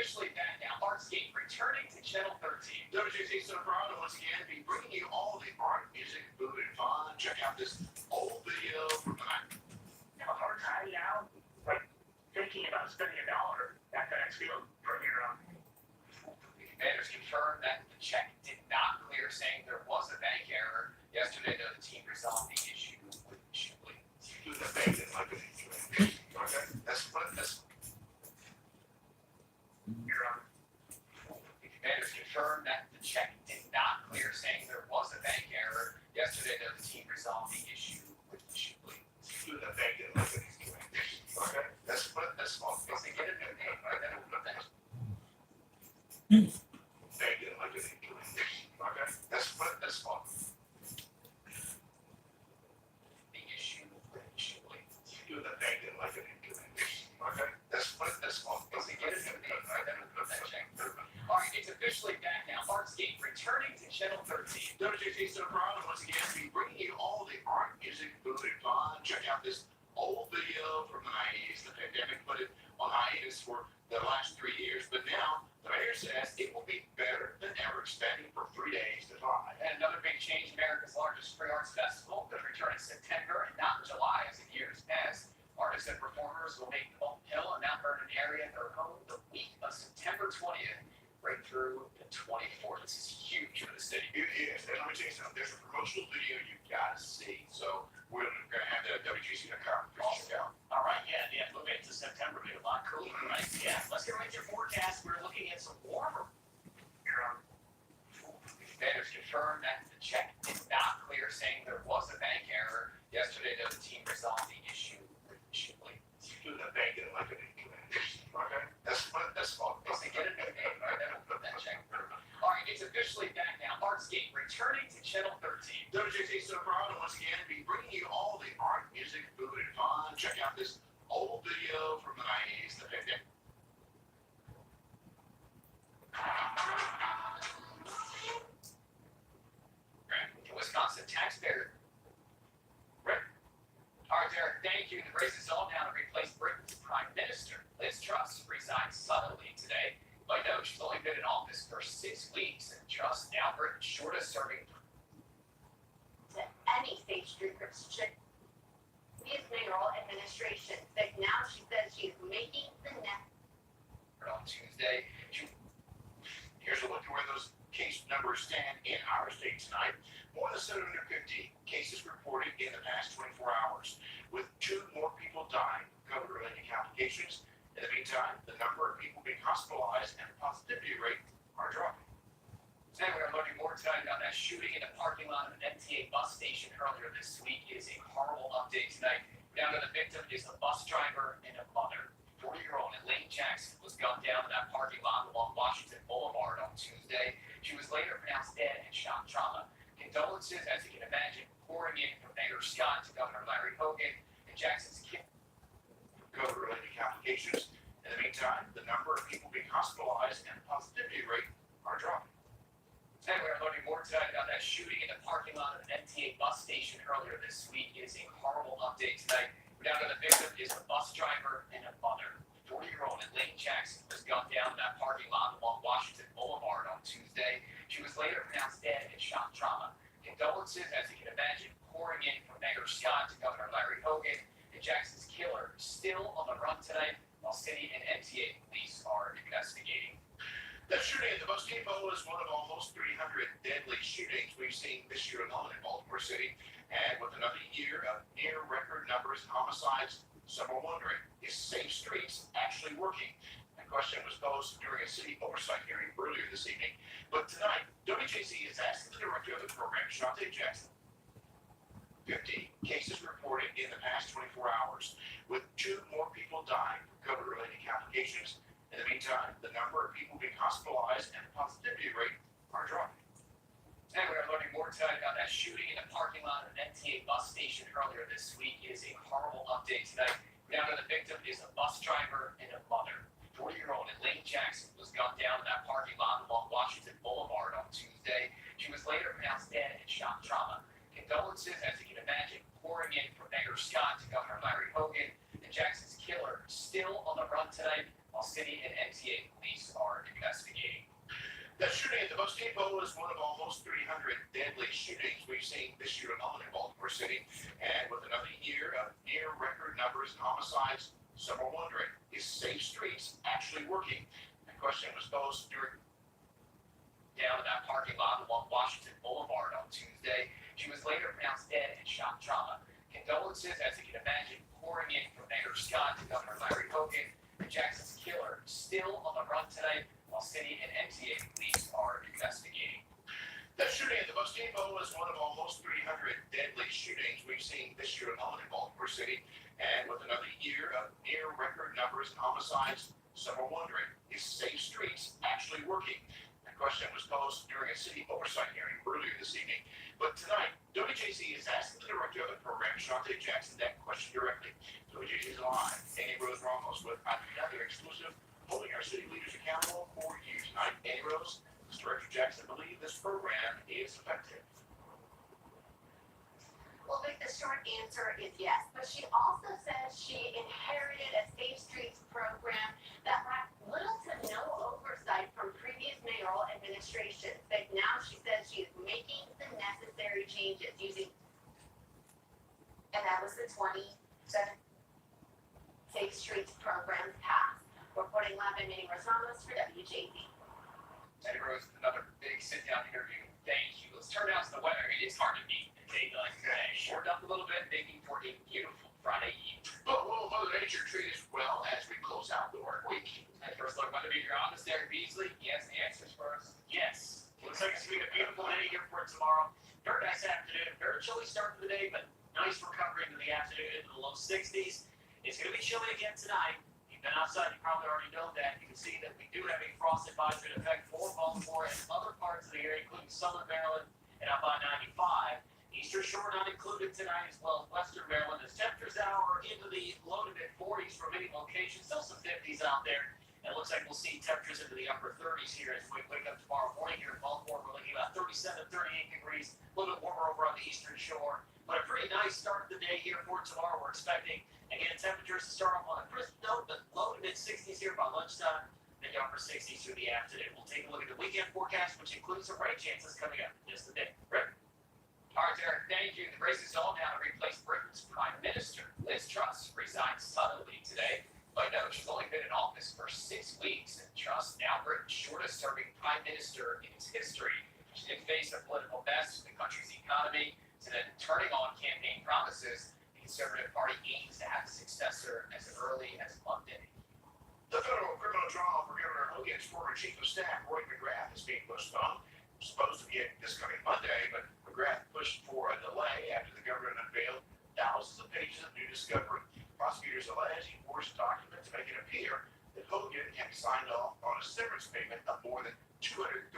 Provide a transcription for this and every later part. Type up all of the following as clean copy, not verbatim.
officially back now. Artscape returning to Channel 13. WJC so proud to once again be bringing you all the art, music, food, and fun. Check out this old video from the night. You have a hard time now, like thinking about spending $1 at the next field for your The Commanders confirmed that the check did not clear, saying there was a bank error. Yesterday, though, the team resolved the issue with Shipley. Do the thing that like it. Okay, that's what that's. The Commanders confirmed that the check did not clear, saying there was a bank error. Yesterday, though, the team resolved the issue with Shipley. Do the thing that like it. Okay, that's what that's small. Because they get a new name, right? Then we'll finish. Thing that like it. Okay, that's what that's small. The issue with Shipley. Do the thing that like it. Okay, that's what that's small. Because they get a new name, right? Then we'll finish. All right, it's officially back now. Artscape returning to Channel 13. WJC so proud to once again be bringing you all the art, music, food, and fun. Check out this old video from the 90s. The pandemic put it on hiatus for the last 3 years, but now the mayor says it will be better than ever, expanding for 3 days to 5. And another big change, America's largest free arts festival could return in September and not in July as in years past. Artists and performers will make Bolton Hill and Mount Vernon area their home the week of September 20th, right through the 24th. This is huge for the city. It is. And let me tell you something. There's a promotional video you got to see. So we're going to have the WGC.com. Check out. All right, yeah, move into September, be a lot cooler, right? Yeah, let's get right to your forecast. We're looking at some warmer. The Commanders confirmed that the check did not clear, saying there was a bank error. Yesterday, though, the team resolved the issue with Shipley. Do the thing that like it. Okay, that's what that's small. Because they get a new name, right? Then we'll put that check. All right, it's officially back now. Artscape returning to Channel 13. WJC so proud to once again be bringing you all the art, music, food, and fun. Check out this old video from the 90s. The pandemic. The Wisconsin taxpayer. Rick. All right, Derek, thank you. The race is on now to replace Britain's Prime Minister. Liz Truss resigned suddenly today. But no, she's only been in office for 6 weeks, and Truss now Britain's shortest serving. To any stage 3 Christian. His mayoral administration, but now she says she's making the next. On Tuesday, Here's a look at where those case numbers stand in our state tonight. More than 750 cases reported in the past 24 hours, with 2 more people dying from COVID-related complications. In the meantime, the number of people being hospitalized and the positivity rate are dropping. today we are learning more tonight about that shooting in the parking lot of an MTA bus station earlier this week. It is a horrible update tonight. Down to the victim is a bus driver and a mother. 40-year-old Elaine Jackson was gunned down in that parking lot along Washington Boulevard on Tuesday. She was later pronounced dead in shock trauma. Condolences, as you can imagine, pouring in from Mayor Scott to Governor Larry Hogan and Jackson's kid. COVID-related complications. In the meantime, the number of people being hospitalized and the positivity rate are dropping. Today we are learning more tonight about that shooting in the parking lot of an MTA bus station earlier this week. It is a horrible update tonight. Down to the victim is a bus driver and a mother. 40-year-old Elaine Jackson was gunned down in that parking lot along Washington Boulevard on Tuesday. She was later pronounced dead in shock trauma. Condolences, as you can imagine, pouring in from Mayor Scott to Governor Larry Hogan and Jackson's killer still on the run tonight, while city and MTA police are investigating. The shooting at the bus depot is one of almost 300 deadly shootings we've seen this year alone in Baltimore City. And with another year of near record numbers of homicides, some are wondering, is Safe Streets actually working? The question was posed during a city oversight hearing earlier this evening. But tonight, WJC is asking the director of the program, Shante Jackson. 50 cases reported in the past 24 hours, with 2 more people dying from COVID-related complications. In the meantime, the number of people being hospitalized and the positivity rate are dropping. Today we are learning more tonight about that shooting in the parking lot of an MTA bus station earlier this week. It is a horrible update tonight. Down to the victim is a bus driver and a mother. 40-year-old Elaine Jackson was gunned down in that parking lot along Washington Boulevard on Tuesday. She was later pronounced dead in shock trauma. Condolences, as you can imagine, pouring in from Mayor Scott to Governor Larry Hogan and Jackson's killer still on the run tonight, while city and NTA police are investigating. The shooting at the bus depot is one of almost 300 deadly shootings we've seen this year alone in Baltimore City. And with another year of near record numbers in homicides, some are wondering, is Safe Streets actually working? The question was posed during Down in that parking lot along Washington Boulevard on Tuesday. She was later pronounced dead in shock trauma. Condolences, as you can imagine, pouring in from Mayor Scott to Governor Larry Hogan. Jackson's killer still on the run tonight, while city and NTA police are investigating. the shooting at the bus depot is one of almost 300 deadly shootings we've seen this year alone in Baltimore City. And with another year of near record numbers in homicides, some are wondering, is Safe Streets actually working? The question was posed during a city oversight hearing earlier this evening. But tonight, WJC is asking the director of the program, Shante Jackson, that question directly. WJC is live. Annie Rose Ramos with another exclusive, holding our city leaders accountable for you tonight. Annie Rose, does Director Jackson believe this program is effective? Well, Vic, the short answer is yes. But she also says she inherited a Safe Streets program that lacked little to no oversight from previous mayoral administrations. But now she says she is making the necessary changes using, and that was the 27 Safe Streets programs passed. Reporting live in Minnie Rosamos for WJZ. Annie Rose, another big sit-down interview. Thank you. Let's turn now to the weather. It's hard to beat a day like today. Shortened up a little bit, making for a beautiful Friday evening. But will Mother Nature treat us well as we close out the work week? And first look, weather meteorologist Derek Beasley. He has the answers for us. Yes. Looks like it's going to be a beautiful day here for tomorrow. Very nice afternoon. Very chilly start to the day, but nice recovery into the afternoon into the low 60s. It's going to be chilly again tonight. You've been outside, you probably already know that. You can see that we do have a frost advisory in effect for Baltimore and other parts of the area, including southern Maryland and up on 95. Eastern Shore not included tonight, as well as western Maryland. As temperatures now are into the low to mid 40s for many locations. Still some 50s out there. It looks like we'll see temperatures into the upper 30s here as we wake up tomorrow morning here in Baltimore. We're looking at about 37, 38 degrees, a little bit warmer over on the eastern shore. But a pretty nice start to the day here for tomorrow. We're expecting, again, temperatures to start off on a crisp note, but low to mid 60s here by lunchtime, then upper 60s through the afternoon. We'll take a look at the weekend forecast, which includes some rain chances coming up in just a bit. Rick? All right, Derek, thank you. The race is on now to replace Britain's Prime Minister. Liz Truss resigned suddenly today. But no, she's only been in office for 6 weeks, and Truss, now Britain's shortest-serving Prime Minister in its history. She did face a political mess in the country's economy, so then turning on campaign promises, the Conservative Party aims to have a successor as early as Monday. The federal criminal trial for Governor Hogan's former chief of staff, Roy McGrath, is being postponed. It was supposed to be this coming Monday, but McGrath pushed for a delay after the government unveiled thousands of pages of new discovery. Prosecutors allege he forged documents to make it appear that Hogan had signed off on a severance payment of more than $230,000.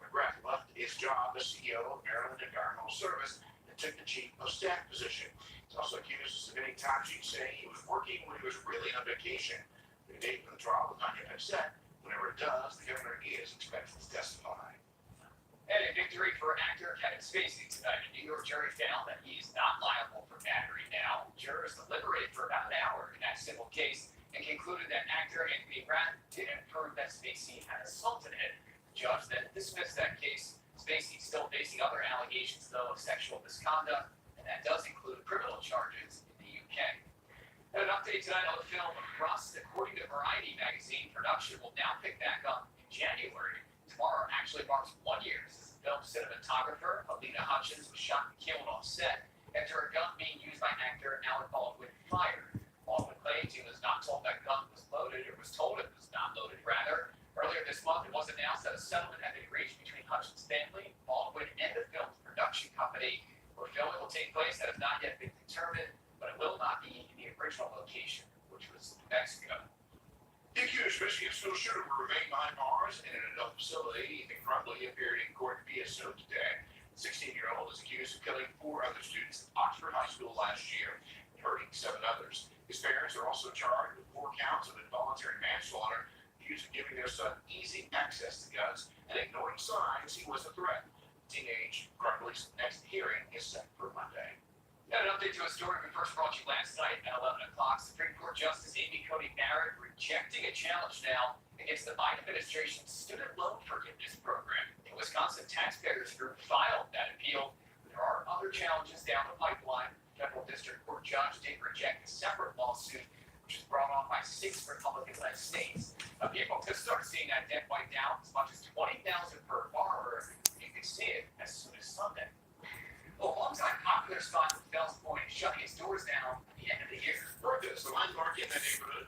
McGrath left his job as CEO of Maryland Environmental Service and took the chief of staff position. He's also accused of submitting timesheets saying he was working when he was really on vacation. The date for the trial has not yet been set. Whenever it does, the governor is expected to testify. And a victory for actor Kevin Spacey tonight. A New York jury found that he is not liable for battery now. Jurors deliberated for about an hour in that civil case and concluded that actor Anthony Rapp didn't prove that Spacey had assaulted him. The judge then dismissed that case. Spacey is still facing other allegations, though, of sexual misconduct, and that does include criminal charges in the UK. And an update tonight on the film Rust. According to Variety magazine, production will now pick back up in January. Tomorrow actually marks 1 year since the film's cinematographer, Alina Hutchins, was shot and killed on set after a gun being used by actor Alec Baldwin fired. Baldwin claims he was not told that gun was loaded, or was told it was not loaded, rather. Earlier this month, it was announced that a settlement had been reached between Hutchins' family, Baldwin, and the film's production company, where filming will take place that has not yet been determined, but it will not be in the original location, which was New Mexico. The accused Michigan school shooter will remain behind bars in an adult facility. Ethan Crumbley appeared in court via Zoom today. The 16-year-old is accused of killing 4 other students at Oxford High School last year and hurting 7 others. His parents are also charged with 4 counts of involuntary manslaughter, accused of giving their son easy access to guns and ignoring signs he was a threat. Teenage Crumbley's next hearing is set for Monday. And an update to a story we first brought you last night at 11 o'clock. Supreme Court Justice Amy Coney Barrett rejecting a challenge now against the Biden administration's student loan forgiveness program. The Wisconsin Taxpayers Group filed that appeal. There are other challenges down the pipeline. Federal District Court judge did reject a separate lawsuit, which was brought on by 6 Republican-led states. People could start seeing that debt wiped down as much as $20,000 per borrower. You could see it as soon as Sunday. Well, a long-time popular spot in Fells Point shutting its doors down at the end of the year. Workers, the landmark in that neighborhood,